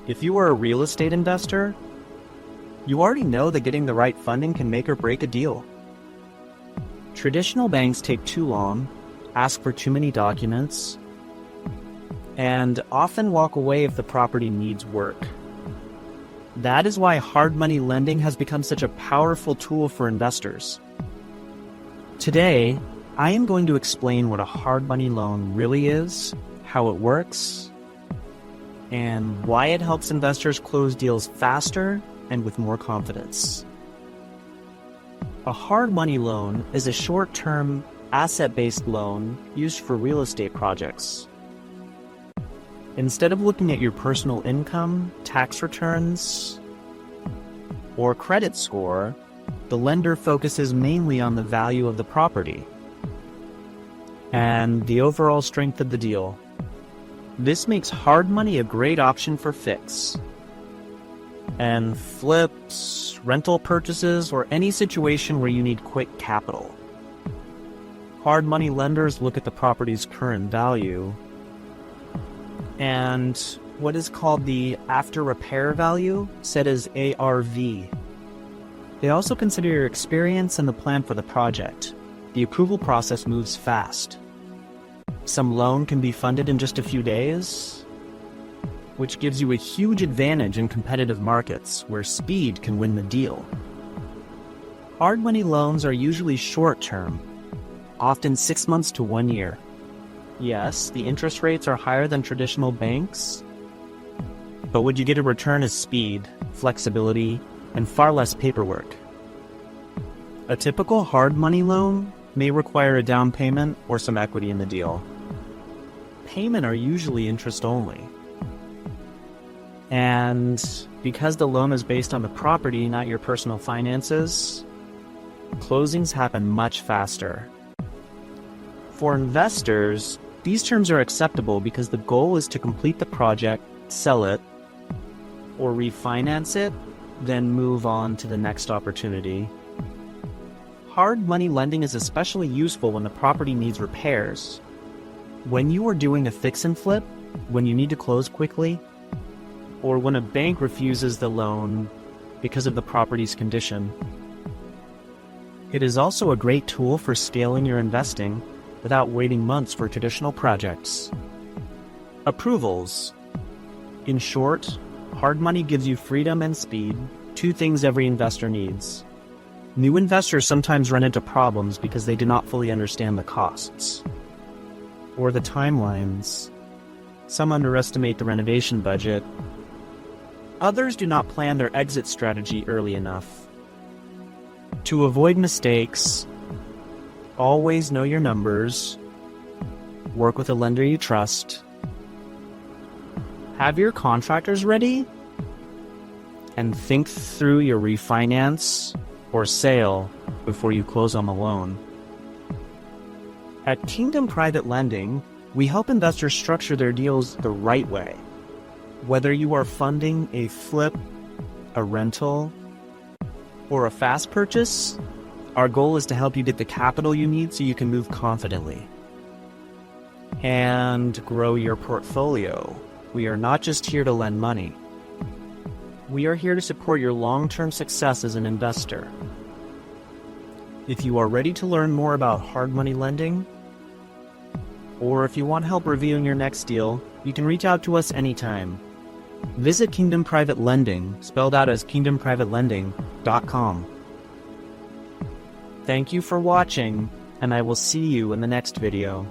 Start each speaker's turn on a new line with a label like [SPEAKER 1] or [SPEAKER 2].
[SPEAKER 1] If you are a real estate investor, you already know that getting the right funding can make or break a deal. Traditional banks take too long, ask for too many documents, and often walk away if the property needs work. That is why hard money lending has become such a powerful tool for investors. Today, I am going to explain what a hard money loan really is, how it works, and why it helps investors close deals faster and with more confidence. A hard money loan is a short-term, asset-based loan used for real estate projects. Instead of looking at your personal income, tax returns, or credit score, the lender focuses mainly on the value of the property and the overall strength of the deal. This makes hard money a great option for fix and flips, rental purchases, or any situation where you need quick capital. Hard money lenders look at the property's current value and what is called the after repair value, set as ARV. They also consider your experience and the plan for the project. The approval process moves fast. Some loan can be funded in just a few days, which gives you a huge advantage in competitive markets where speed can win the deal. Hard money loans are usually short-term, often 6 months to 1 year. Yes, the interest rates are higher than traditional banks, but what you get in return is speed, flexibility, and far less paperwork. A typical hard money loan may require a down payment or some equity in the deal. Payments are usually interest only. And because the loan is based on the property, not your personal finances, closings happen much faster. For investors, these terms are acceptable because the goal is to complete the project, sell it, or refinance it, then move on to the next opportunity. Hard money lending is especially useful when the property needs repairs. When you are doing a fix and flip, when you need to close quickly, or when a bank refuses the loan because of the property's condition. It is also a great tool for scaling your investing without waiting months for traditional projects. Approvals. In short, hard money gives you freedom and speed, two things every investor needs. New investors sometimes run into problems because they do not fully understand the costs or the timelines. Some underestimate the renovation budget. Others do not plan their exit strategy early enough. To avoid mistakes, always know your numbers, work with a lender you trust, have your contractors ready, and think through your refinance or sale before you close on the loan. At Kingdom Private Lending, we help investors structure their deals the right way. Whether you are funding a flip, a rental, or a fast purchase, our goal is to help you get the capital you need so you can move confidently and grow your portfolio. We are not just here to lend money. We are here to support your long-term success as an investor. If you are ready to learn more about hard money lending, or if you want help reviewing your next deal, you can reach out to us anytime. Visit Kingdom Private Lending, spelled out as KingdomPrivateLending.com. Thank you for watching, and I will see you in the next video.